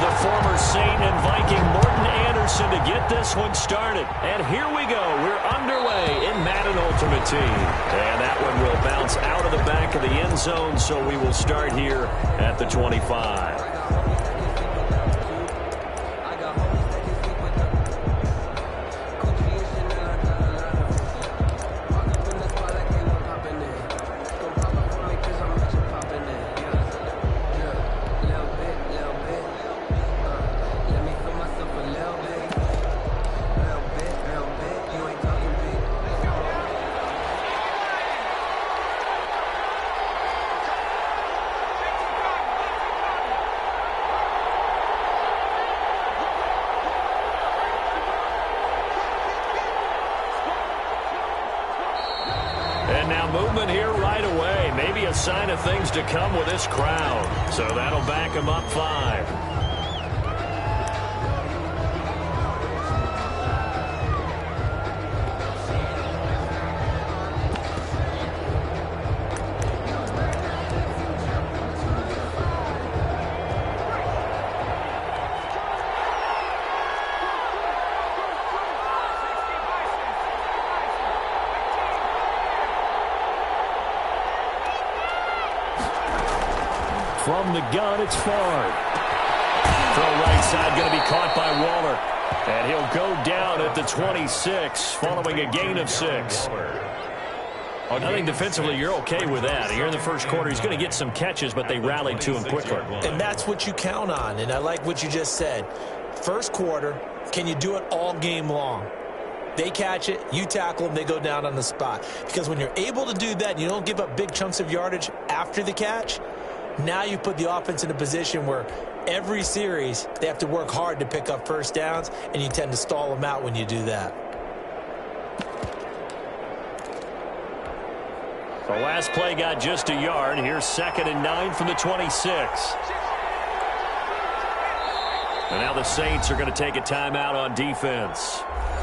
the former Saint and Viking Morten Andersen to get this one started. And here we go. We're underway in Madden Ultimate Team. And that one will bounce out of the back of the end zone, so we will start here at the 25. And now movement here right away. Maybe a sign of things to come with this crowd. So that'll back him up 5. From the gun, it's Favre. Throw right side, going to be caught by Waller. And he'll go down at the 26, following a gain of 6. I think defensively you're okay with that. Here in the first quarter, he's going to get some catches, but they rallied to him quickly. And that's what you count on, and I like what you just said. First quarter, can you do it all game long? They catch it, you tackle them, they go down on the spot. Because when you're able to do that and you don't give up big chunks of yardage after the catch, now you put the offense in a position where every series they have to work hard to pick up first downs, and you tend to stall them out when you do that. The last play got just a yard. Here's 2nd and 9 from the 26. And now the Saints are going to take a timeout on defense.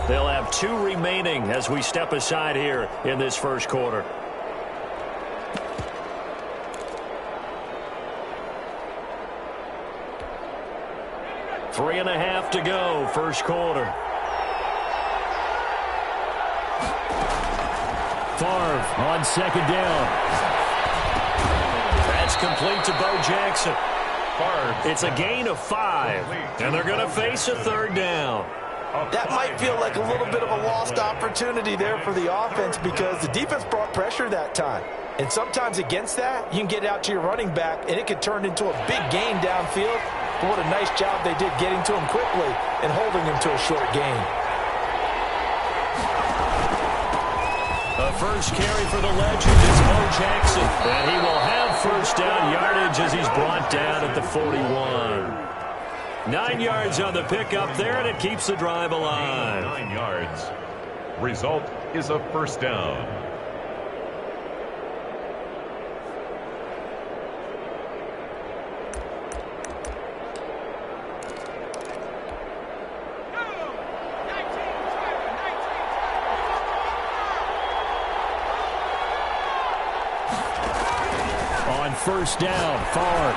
They'll have 2 remaining as we step aside here in this first quarter. Three and a half to go, first quarter. Favre on 2nd down. That's complete to Bo Jackson. Favre. It's a gain of 5, and they're going to face a 3rd down. That might feel like a little bit of a lost opportunity there for the offense because the defense brought pressure that time. And sometimes against that, you can get out to your running back, and it could turn into a big gain downfield. But what a nice job they did getting to him quickly and holding him to a short gain. The first carry for the legend is Bo Jackson. And he will have first down yardage as he's brought down at the 41. 9 yards on the pickup there, and it keeps the drive alive. 9 yards. Result is a first down. On first down, Favre.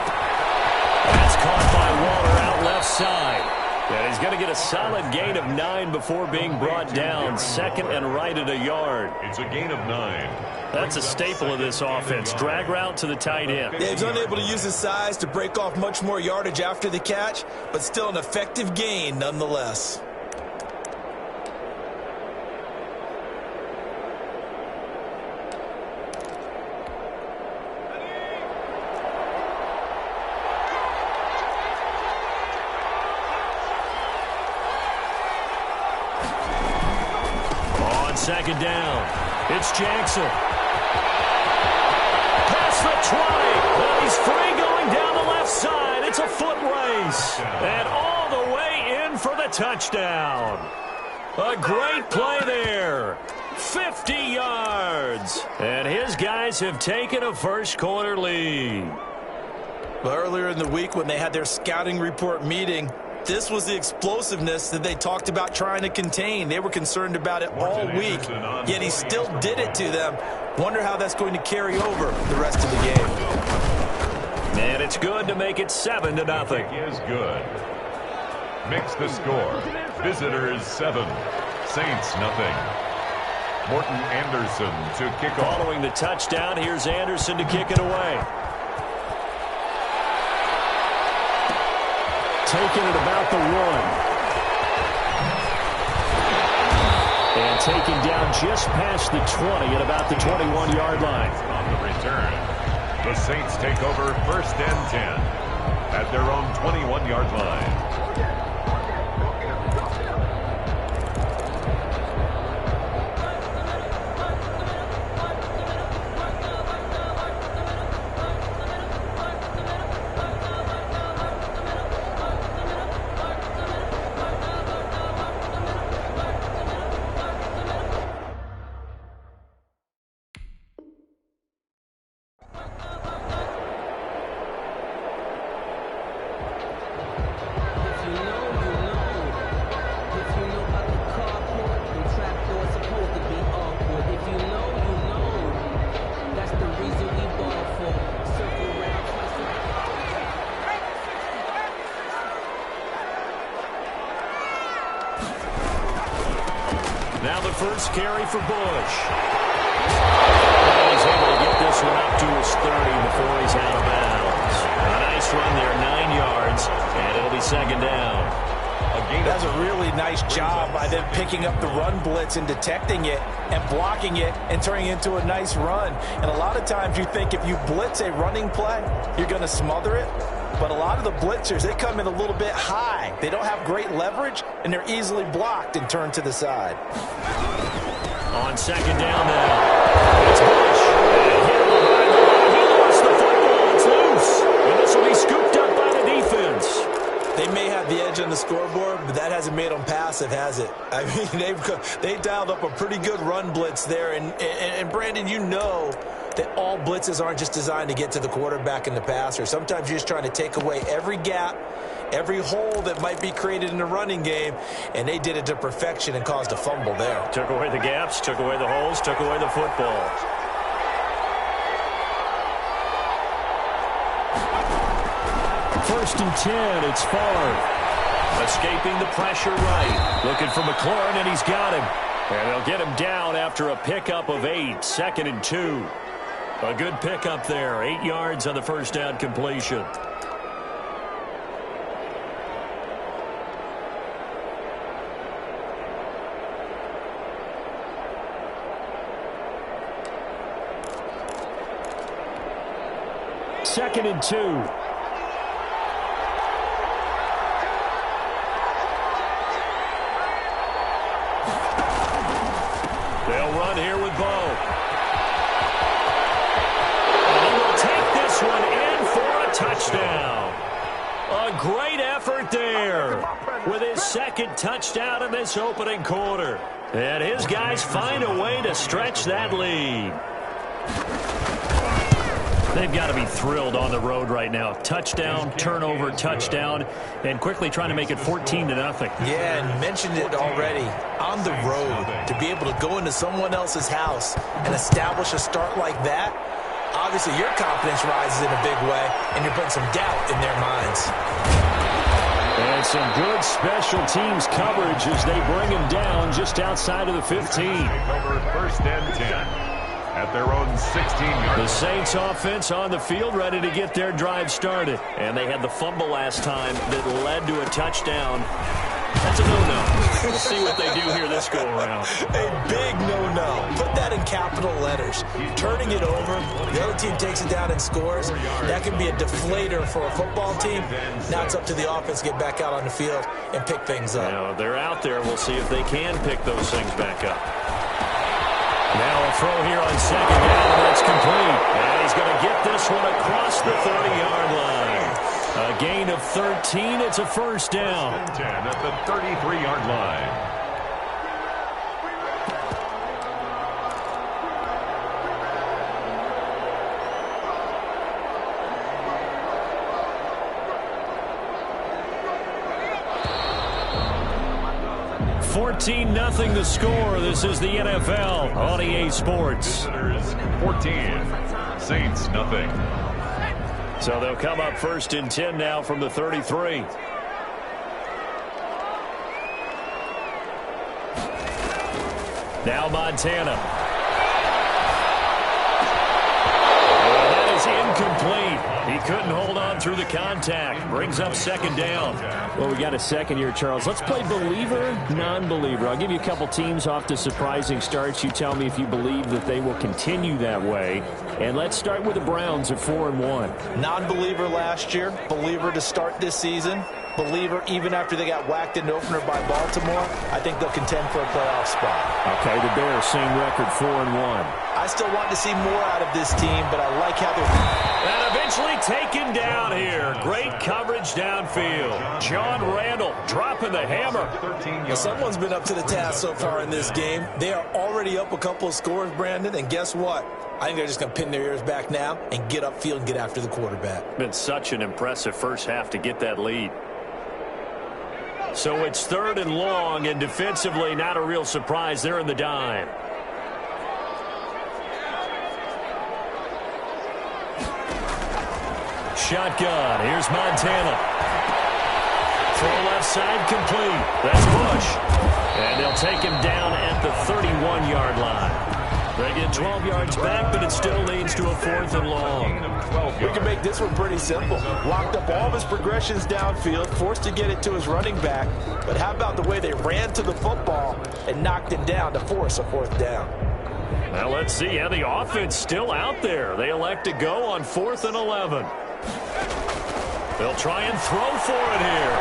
That's caught by Waller out left side. And he's going to get a solid gain of 9 before being brought down. 2nd and right at a yard. It's a gain of 9. That's a staple of this offense. Drag route to the tight end. Yeah, he's unable to use his size to break off much more yardage after the catch, but still an effective gain nonetheless. On 2nd down, it's Jackson. Past the 20. Well, he's free going down the left side. It's a foot race. And all the way in for the touchdown. A great play there. 50 yards. And his guys have taken a first quarter lead. Well, earlier in the week when they had their scouting report meeting, this was the explosiveness that they talked about trying to contain. They were concerned about it all week, yet he still did it to them. Wonder how that's going to carry over the rest of the game. And it's good to make it 7-0. Kick is good. Makes the score. Visitors 7, Saints nothing. Morton Anderson to kick off. Following the touchdown, here's Anderson to kick it away. Taking it about the 1. And taken down just past the 20 at about the 21-yard line. On the return, the Saints take over 1st and 10 at their own 21-yard line. Now the first carry for Bush. And he's able to get this one up to his 30 before he's out of bounds. A nice run there, 9 yards, and it'll be 2nd down. That's a really nice job by them picking up the run blitz and detecting it and blocking it and turning it into a nice run. And a lot of times you think if you blitz a running play, you're going to smother it. But a lot of the blitzers, they come in a little bit high. They don't have great leverage, and they're easily blocked and turned to the side. On 2nd down now, it's Bush. And hit behind the line. He lost the football. It's loose. And this will be scooped up by the defense. They may have the edge on the scoreboard, but that hasn't made them passive, has it? I mean, they dialed up a pretty good run blitz there. And Brandon, you know that all blitzes aren't just designed to get to the quarterback and the passer. Sometimes you're just trying to take away every gap, every hole that might be created in the running game, and they did it to perfection and caused a fumble there. Took away the gaps, took away the holes, took away the football. First and 10, it's Favre. Escaping the pressure right. Looking for McLaurin, and he's got him. And they'll get him down after a pickup of 8, 2nd and 2. A good pickup there, 8 yards on the first down completion. Second and 2. They'll run here with Bo. And he will take this one in for a touchdown. A great effort there with his 2nd touchdown in this opening quarter. And his guys find a way to stretch that lead. They've got to be thrilled on the road right now. Touchdown, turnover, touchdown, and quickly trying to make it 14-0. Yeah, and mentioned it already. On the road, to be able to go into someone else's house and establish a start like that, obviously your confidence rises in a big way, and you're putting some doubt in their minds. And some good special teams coverage as they bring him down just outside of the 15. Over 1st and 10. At their own 16-yard line. The Saints offense on the field ready to get their drive started. And they had the fumble last time that led to a touchdown. That's a no-no. We'll see what they do here this go-around. A big no-no. Put that in capital letters. Turning it over, the other team takes it down and scores. That can be a deflator for a football team. Now it's up to the offense to get back out on the field and pick things up. Now, they're out there. We'll see if they can pick those things back up. Now a throw here on 2nd down, and that's complete. And he's going to get this one across the 30-yard line. A gain of 13. It's a 1st down. 10 at the 33-yard line. Nothing the score. This is the NFL on EA Sports. Visitors 14, Saints nothing. So they'll come up 1st and 10 now from the 33. Now Montana. And that is incomplete. He couldn't hold on through the contact. Brings up 2nd down. Well, we got a second here, Charles. Let's play believer, non-believer. I'll give you a couple teams off to surprising starts. You tell me if you believe that they will continue that way. And let's start with the Browns at 4-1. Non-believer last year, believer to start this season, believer even after they got whacked in the opener by Baltimore. I think they'll contend for a playoff spot. Okay, the Bears, same record, 4-1. I still want to see more out of this team, but I like how they're... And eventually taken down here. Great coverage downfield. John Randall dropping the hammer. Well, someone's been up to the task so far in this game. They are already up a couple of scores, Brandon, and guess what? I think they're just going to pin their ears back now and get upfield and get after the quarterback. Been such an impressive first half to get that lead. So it's 3rd and long, and defensively not a real surprise. They're in the dime. Shotgun. Here's Montana. Throw left side complete. That's Bush. And they'll take him down at the 31-yard line. They get 12 yards back, but it still leads to a 4th and long. We can make this one pretty simple. Locked up all of his progressions downfield, forced to get it to his running back. But how about the way they ran to the football and knocked him down to force a 4th down? Well, let's see how the offense still out there. They elect to go on 4th and 11. They'll try and throw for it here.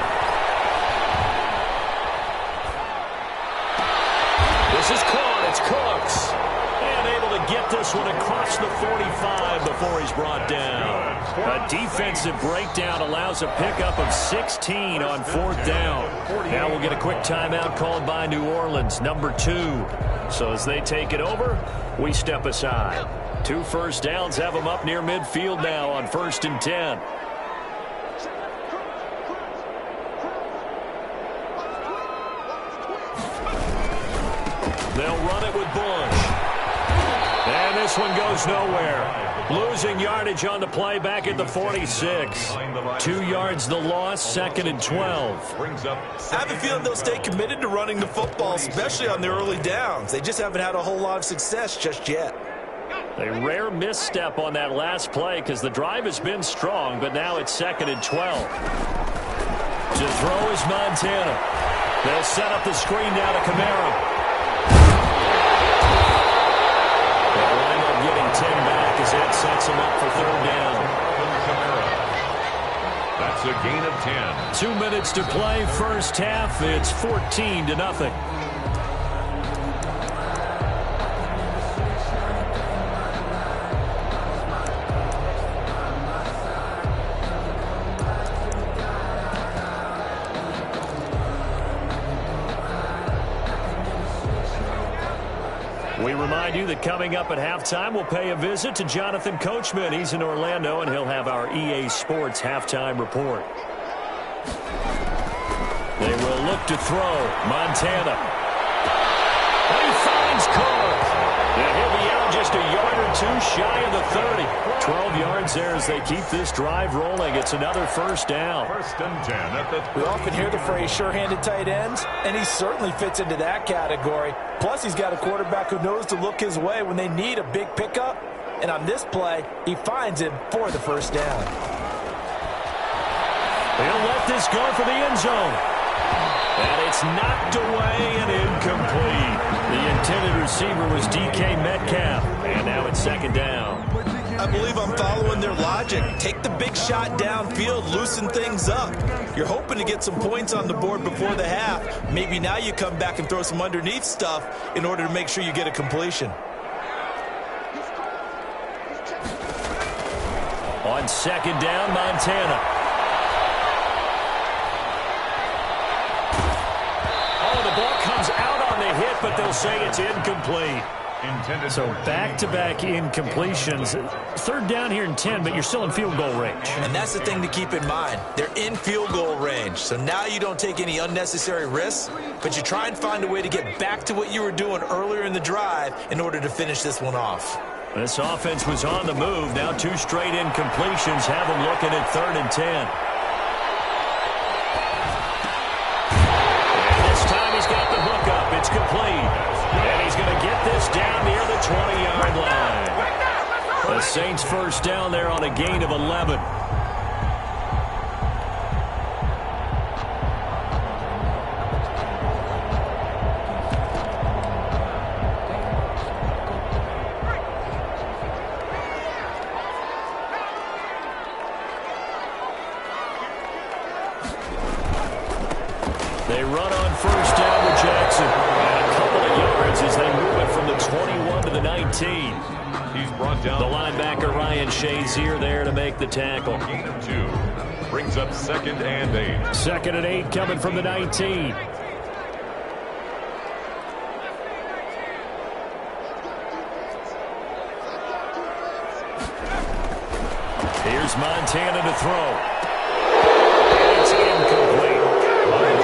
This is caught. It's Cooks. And able to get this one across the 45 before he's brought down. A defensive breakdown allows a pickup of 16 on 4th down. Now we'll get a quick timeout called by New Orleans, number 2. So as they take it over, we step aside. 2 first downs have them up near midfield now on 1st and 10. They'll run it with Bush. And this one goes nowhere. Losing yardage on the play back at the 46. 2 yards the loss, 2nd and 12. I have a feeling they'll stay committed to running the football, especially on the early downs. They just haven't had a whole lot of success just yet. A rare misstep on that last play because the drive has been strong, but now it's 2nd and 12. To throw is Montana. They'll set up the screen now to Kamara. They'll wind up getting 10 back as that sets them up for 3rd down. That's a gain of 10. 2 minutes to play, first half. It's 14-0. We remind you that coming up at halftime, we'll pay a visit to Jonathan Coachman. He's in Orlando, and he'll have our EA Sports halftime report. They will look to throw. Montana. And he finds Cook. And he'll be out just a yard or 2 shy of the 30. 12 yards there as they keep this drive rolling. It's another first down. 1st and 10. We often hear the phrase sure-handed tight ends, and he certainly fits into that category. Plus, he's got a quarterback who knows to look his way when they need a big pickup. And on this play, he finds him for the 1st down. He'll let this go for the end zone. And it's knocked away and incomplete. The intended receiver was DK Metcalf. And now it's 2nd down. I believe I'm following their logic. Take the big shot downfield, loosen things up. You're hoping to get some points on the board before the half. Maybe now you come back and throw some underneath stuff in order to make sure you get a completion. On 2nd down, Montana. Oh, the ball comes out on the hit, but they'll say it's incomplete. So back-to-back incompletions. 3rd down here in 10, but you're still in field goal range. And that's the thing to keep in mind. They're in field goal range. So now you don't take any unnecessary risks, but you try and find a way to get back to what you were doing earlier in the drive in order to finish this one off. This offense was on the move. Now 2 straight incompletions have them looking at 3rd and 10. And this time he's got the hook up. It's complete. And he's going to get this down near the 20-yard line. The Saints first down there on a gain of 11. They run on first down with Jackson. And a couple of yards as they move it from the 21 to the 19. He's brought down. The linebacker Ryan Shazier there to make the tackle. Gain of 2. Brings up 2nd and 8. 2nd and 8 coming from the 19. Here's Montana to throw. It's incomplete.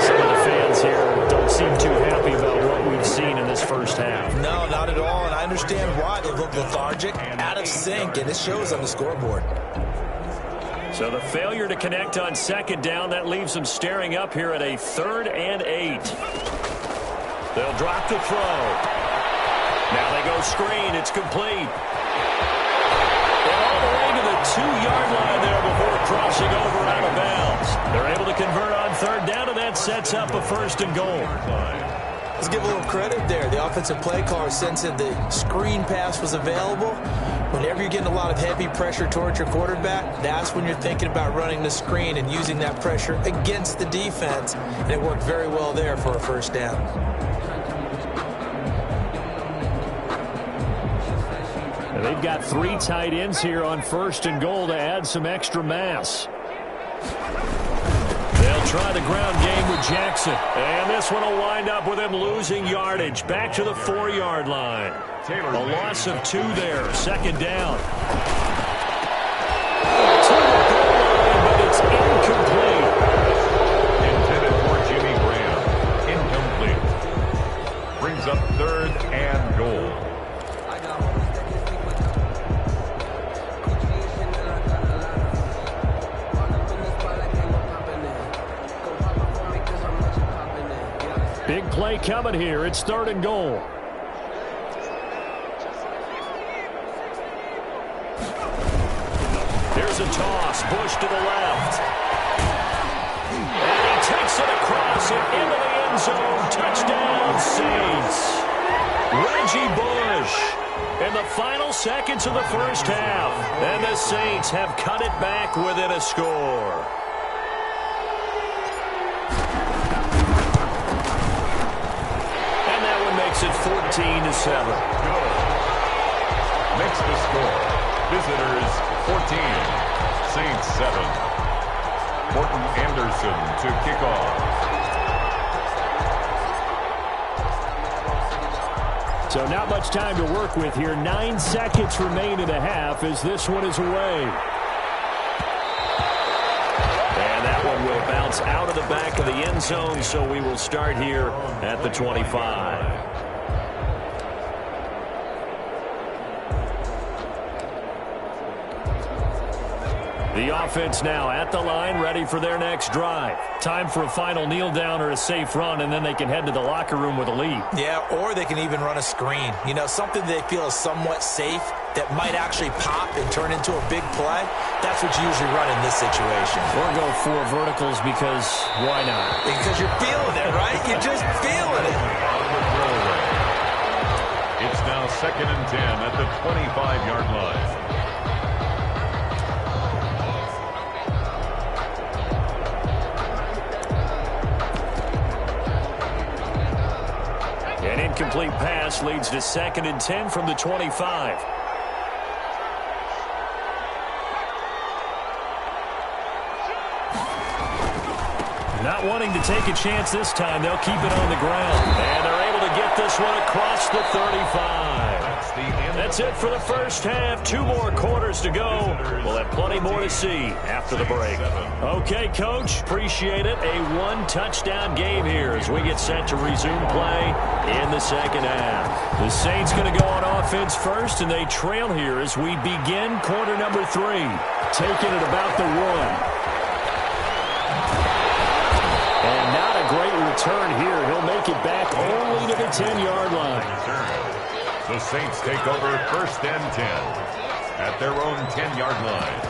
Some of the fans here don't seem too happy about what we've seen in this first half. No, not at all, and I understand why. They look lethargic, out of sync, and it shows on the scoreboard. So the failure to connect on 2nd down, that leaves them staring up here at a 3rd and 8. They'll drop the throw. Now they go screen. It's complete. And all the way to the 2-yard line there before crossing over out of bounds. They're able to convert on 3rd down, and that sets up a 1st and goal. Let's give a little credit there. The offensive play caller sensing the screen pass was available. Whenever you're getting a lot of heavy pressure towards your quarterback, that's when you're thinking about running the screen and using that pressure against the defense. And it worked very well there for a 1st down. They've got 3 tight ends here on 1st and goal to add some extra mass. They'll try the ground game with Jackson. And this one will wind up with him losing yardage. Back to the 4-yard line. A loss of 2 there. 2nd down. To the goal line, but it's incomplete. Intended for Jimmy Graham. Incomplete. Brings up 3rd and goal. Big play coming here. It's 3rd and goal. Here's a toss. Bush to the left. And he takes it across and into the end zone. Touchdown, Saints. Reggie Bush in the final seconds of the first half. And the Saints have cut it back within a score. Makes it 14-7. Makes the score. Visitors 14, Saints 7. Morton Anderson to kick off. So not much time to work with here. 9 seconds remain in the half as this one is away. And that one will bounce out of the back of the end zone, so we will start here at the 25. The offense now at the line, ready for their next drive. Time for a final kneel down or a safe run, and then they can head to the locker room with a lead. Yeah, or they can even run a screen. You know, something they feel is somewhat safe that might actually pop and turn into a big play. That's what you usually run in this situation. Or go 4 verticals because why not? Because you're feeling it, right? You're just feeling it. It's now 2nd and 10 at the 25-yard line. An incomplete pass leads to 2nd and 10 from the 25. Not wanting to take a chance this time, they'll keep it on the ground. And they're able to get this one across the 35. the end. That's it for the first half. 2 more quarters to go. We'll have plenty more to see after the break. Okay, Coach, appreciate it. A 1-touchdown game here as we get set to resume play in the second half. The Saints going to go on offense first, and they trail here as we begin quarter number 3. Taking it about the 1. And not a great return here. He'll make it back only to the 10-yard line. The Saints take over first and 10 at their own 10-yard line.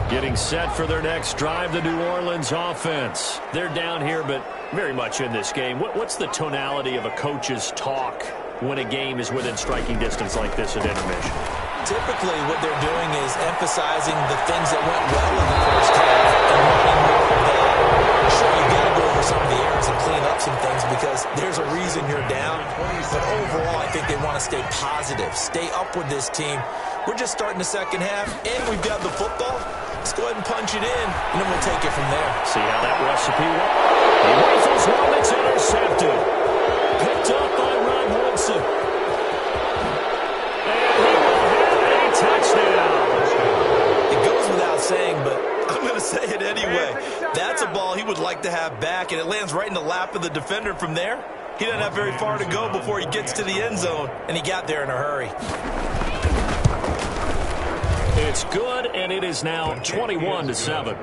Getting set for their next drive, the New Orleans offense. They're down here, but very much in this game. What's the tonality of a coach's talk when a game is within striking distance like this at intermission? Typically, what they're doing is emphasizing the things that went well in the first half and wanting more of that. Sure, you got to go over some of the errors and clean up some things because there's a reason you're down. But overall, I think they want to stay positive, stay up with this team. We're just starting the second half, and we've got the football. Let's go ahead and punch it in, and then we'll take it from there. See how that recipe works. He rifles one that's intercepted. Picked up by Ron Woodson. And he will have a touchdown. It goes without saying, but I'm going to say it anyway. That's a ball he would like to have back, and it lands right in the lap of the defender from there. He doesn't have very far to go before he gets to the end zone, and he got there in a hurry. It's good, and it is now 21-7.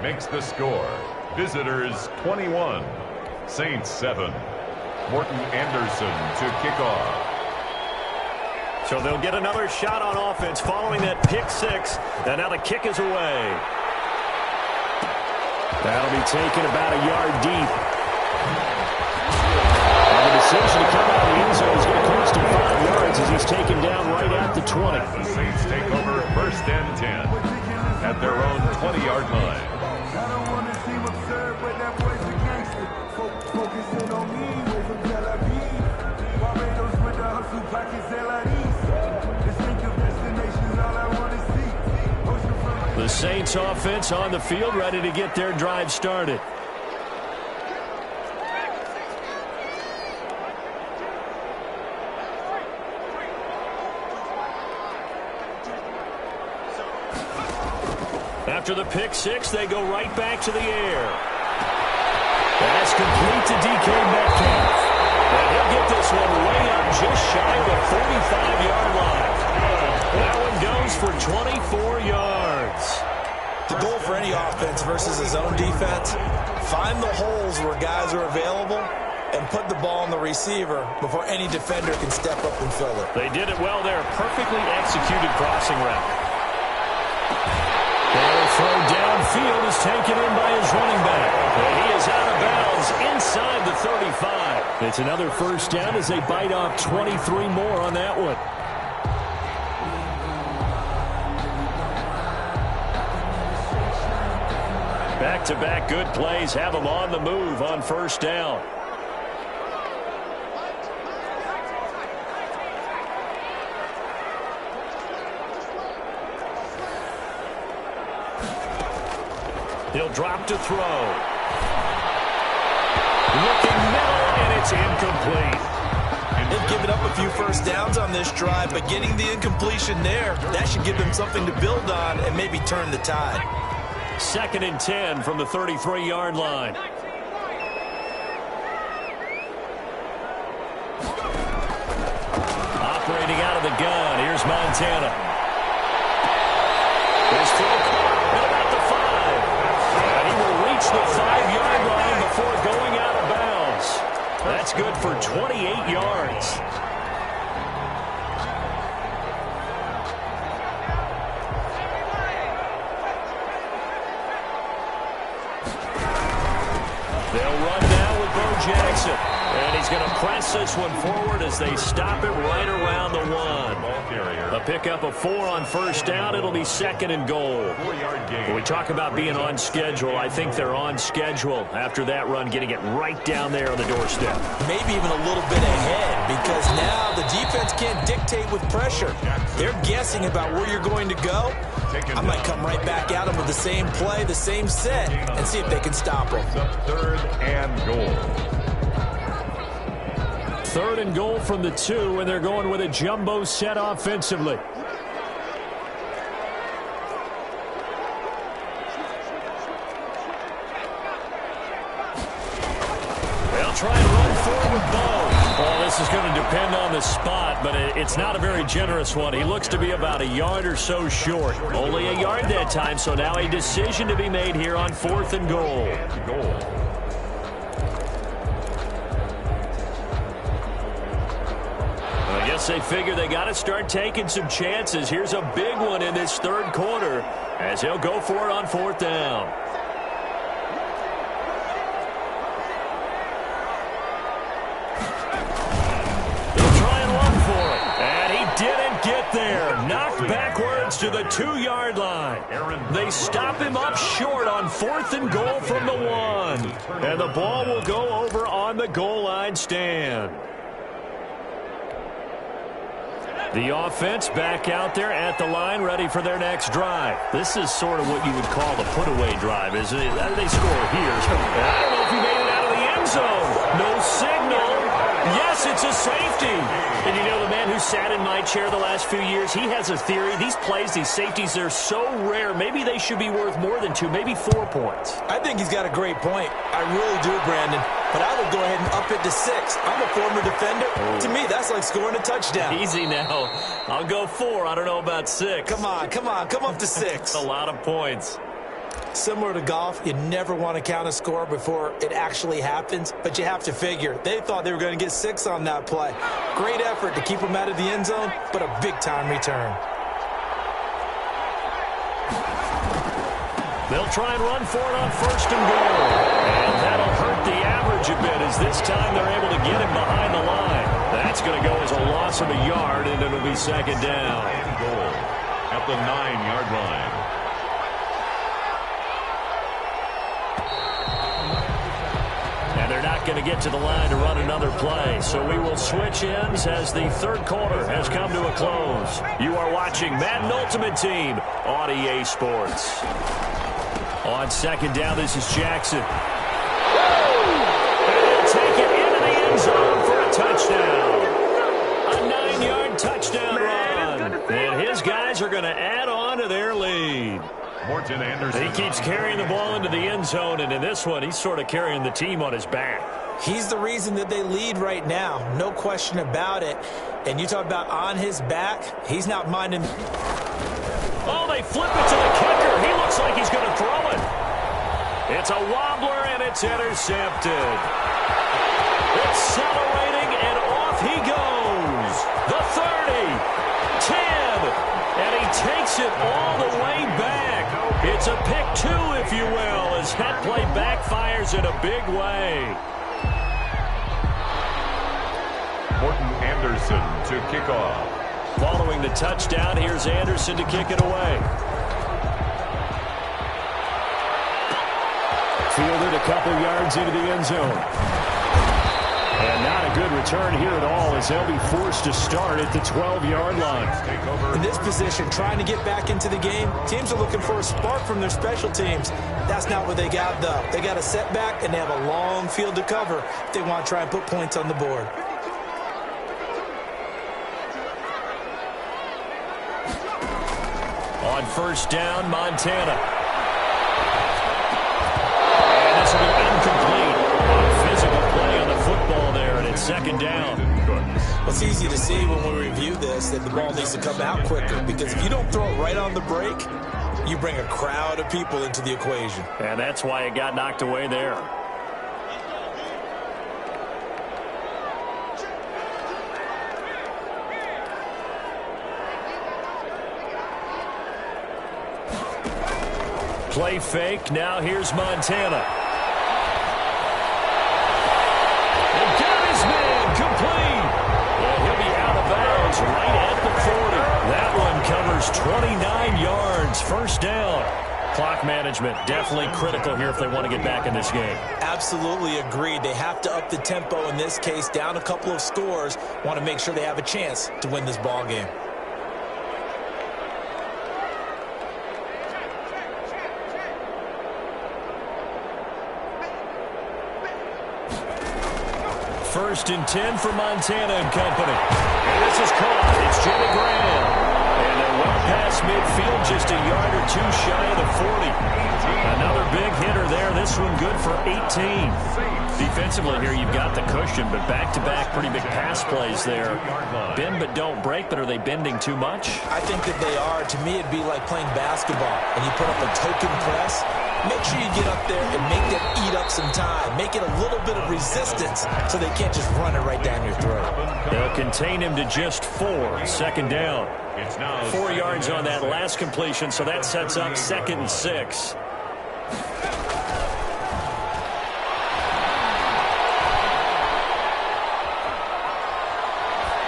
Makes the score. Visitors 21, Saints 7. Morton Anderson to kick off. So they'll get another shot on offense following that pick 6, and now the kick is away. That'll be taken about a yard deep. And the decision to come out of the end zone is going to cost him 5 yards as he's taken down right at the 20. The Saints take over first and 10 at their own 20-yard line. I don't want to seem absurd, but that boy's a gangster. Focusing on me, way from Tel Aviv. Barbados with the hustle pockets, LIEs. Distinctive destinations, all I want to see. The Saints offense on the field, ready to get their drive started. After the pick 6, they go right back to the air. That's complete to DK Metcalf. And he'll get this one way up just shy of the 45-yard line. That one goes for 24 yards. The goal for any offense versus a zone defense, find the holes where guys are available and put the ball on the receiver before any defender can step up and fill it. They did it well there. Perfectly executed crossing route. Throw downfield is taken in by his running back. And he is out of bounds inside the 35. It's another first down as they bite off 23 more on that one. Back-to-back good plays have them on the move on first down. He'll drop to throw. Looking middle, and it's incomplete. They've given up a few first downs on this drive, but getting the incompletion there, that should give them something to build on and maybe turn the tide. 2nd and 10 from the 33-yard line. Operating out of the gun, here's Montana. His throw caught about the 5. And he will reach the 5-yard line before going out of bounds. That's good for 28 yards. They'll run now with Bo Jackson. And he's going to press this one forward as they stop it right around the 1. A pickup of 4 on first down. It'll be 2nd and goal. When we talk about being on schedule, I think they're on schedule after that run, getting it right down there on the doorstep. Maybe even a little bit ahead because now the defense just can't dictate with pressure. They're guessing about where you're going to go. I might come right back at them with the same play, the same set, and see if they can stop them. Third and goal. 3rd and goal from the 2, and they're going with a jumbo set offensively. They'll try and run forward with Bo. Well, this is going to depend on the spot, but it's not a very generous one. He looks to be about a yard or so short. Only a yard that time, so now a decision to be made here on 4th and goal. I guess they figure they got to start taking some chances. Here's a big one in this 3rd quarter as he'll go for it on 4th down. Get there, knocked backwards to the 2-yard line. They stop him up short on 4th and goal from the 1. And the ball will go over on the goal line stand. The offense back out there at the line, ready for their next drive. This is sort of what you would call the put-away drive, isn't it? They score here. I don't know if he made it out of the end zone. No signal. Yes, it's a safety. And you know, the man who sat in my chair the last few years, he has a theory. These plays, these safeties, they're so rare. Maybe they should be worth more than 2, maybe 4 points. I think he's got a great point. I really do, Brandon. But I would go ahead and up it to 6. I'm a former defender. Oh. To me, that's like scoring a touchdown. Easy now. I'll go 4. I don't know about 6. Come on. Come up to 6. That's a lot of points. Similar to golf, you never want to count a score before it actually happens, but you have to figure. They thought they were going to get 6 on that play. Great effort to keep them out of the end zone, but a big-time return. They'll try and run for it on 1st and goal. And that'll hurt the average a bit as this time they're able to get him behind the line. That's going to go as a loss of a yard, and it'll be 2nd down. And goal at the 9-yard line. And they're not going to get to the line to run another play. So we will switch ends as the 3rd quarter has come to a close. You are watching Madden Ultimate Team on EA Sports. On 2nd down, this is Jackson. And he'll take it into the end zone for a touchdown. A 9-yard touchdown run. And his guys are going to add on to their lead. Morton Anderson. He keeps carrying the ball into the end zone, and in this one, he's sort of carrying the team on his back. He's the reason that they lead right now, no question about it. And you talk about on his back, he's not minding. Oh, they flip it to the kicker. He looks like he's going to throw it. It's a wobbler, and it's intercepted. Accelerating, and off he goes. The 30, 10, and he takes it all the way back. It's a pick 2, if you will, as that play backfires in a big way. Morton Anderson to kick off. Following the touchdown, here's Anderson to kick it away. Fielded a couple yards into the end zone. And not a good return here at all as they'll be forced to start at the 12-yard line. In this position, trying to get back into the game, teams are looking for a spark from their special teams. That's not what they got, though. They got a setback, and they have a long field to cover if they want to try and put points on the board. On 1st down, Montana. And this will be incomplete. On physical play on the football there, and it's 2nd down. Well, it's easy to see when we review this that the ball needs to come out quicker, because if you don't throw it right on the break, you bring a crowd of people into the equation. And that's why it got knocked away there. Play fake. Now here's Montana. And got his man complete. And he'll be out of bounds right at the 40. That one covers 29 yards. 1st down. Clock management, definitely critical here if they want to get back in this game. Absolutely agreed. They have to up the tempo in this case, down a couple of scores, want to make sure they have a chance to win this ball game. First and 10 for Montana and company. And this is caught. It's Jimmy Graham. And they're well past midfield, just a yard or two shy of the 40. Another big hitter there. This one good for 18. Defensively here, you've got the cushion, but back-to-back pretty big pass plays there. Bend but don't break, but are they bending too much? I think that they are. To me, it'd be like playing basketball, and you put up a token press. Make sure you get up there and make them eat up some time. Make it a little bit of resistance so they can't just run it right down your throat. They'll contain him to just 4. Second down. 4 yards on that last completion, so that sets up 2nd and 6.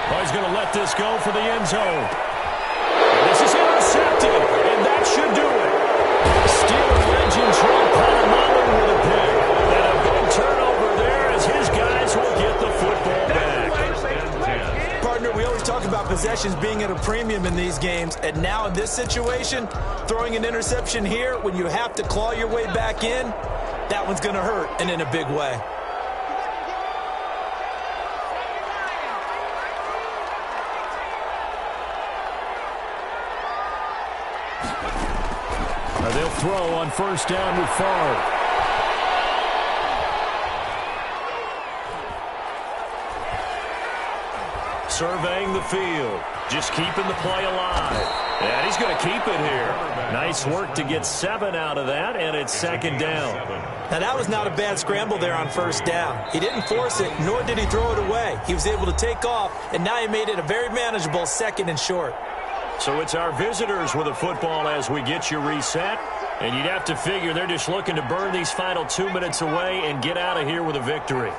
Oh, he's going to let this go for the end zone. This is intercepted, and that should do it. Steeler legend Troy Polamalu with a pick. And a big turnover there as his guys will get the football back. Partner, we always talk about possessions being at a premium in these games, and now in this situation, throwing an interception here when you have to claw your way back in, that one's going to hurt, and in a big way. They'll throw on first down with Favre. Surveying the field, just keeping the play alive. And he's going to keep it here. Nice work to get 7 out of that, and it's 2nd down. Now, that was not a bad scramble there on first down. He didn't force it, nor did he throw it away. He was able to take off, and now he made it a very manageable 2nd and short. So it's our visitors with the football as we get you reset. And you'd have to figure they're just looking to burn these final 2 minutes away and get out of here with a victory.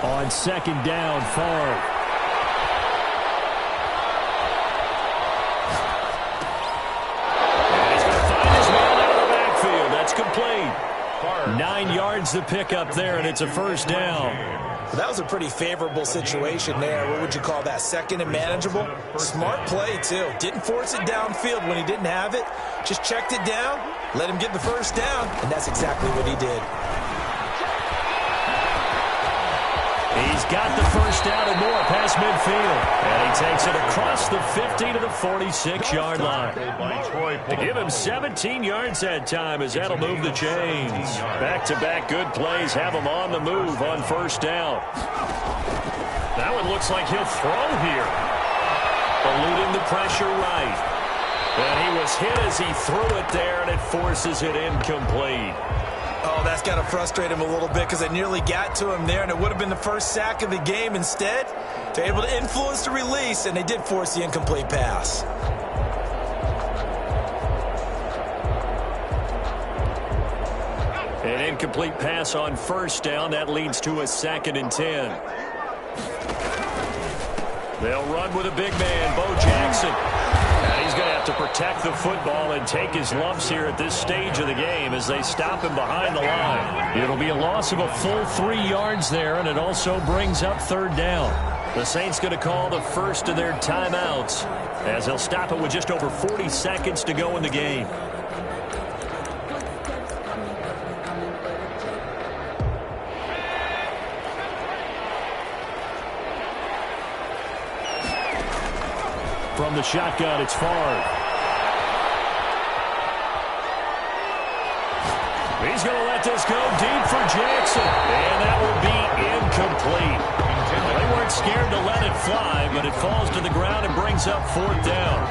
On 2nd down, Favre. And he's going to find his man out of the backfield. That's complete. 9 yards to pick up there, and it's a first down. Well, that was a pretty favorable situation there. What would you call that? 2nd and manageable? Smart play, too. Didn't force it downfield when he didn't have it. Just checked it down, let him get the first down, and that's exactly what he did. He's got the first down and more past midfield. And he takes it across the 50 to the 46-yard line. To give him 17 yards that time as that'll move the chains. Back-to-back good plays have him on the move on first down. That one looks like he'll throw here. Eluding the pressure right. And he was hit as he threw it there, and it forces it incomplete. Oh, that's got to frustrate him a little bit because they nearly got to him there, and it would have been the first sack of the game. Instead, they're able to influence the release, and they did force the incomplete pass. An incomplete pass on first down. That leads to a 2nd and 10. They'll run with a big man, Bo Jackson. And he's going to have to protect the football and take his lumps here at this stage of the game as they stop him behind the line. It'll be a loss of a full 3 yards there, and it also brings up 3rd down. The Saints going to call the first of their timeouts as they'll stop it with just over 40 seconds to go in the game. From the shotgun, it's Favre. He's going to let this go deep for Jackson. And that will be incomplete. They weren't scared to let it fly, but it falls to the ground and brings up 4th down.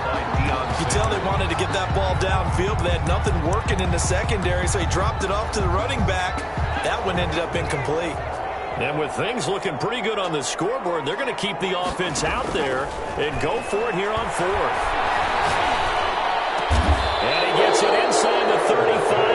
You can tell they wanted to get that ball downfield, but they had nothing working in the secondary, so he dropped it off to the running back. That one ended up incomplete. And with things looking pretty good on the scoreboard, they're going to keep the offense out there and go for it here on 4th. And he gets it inside the 35.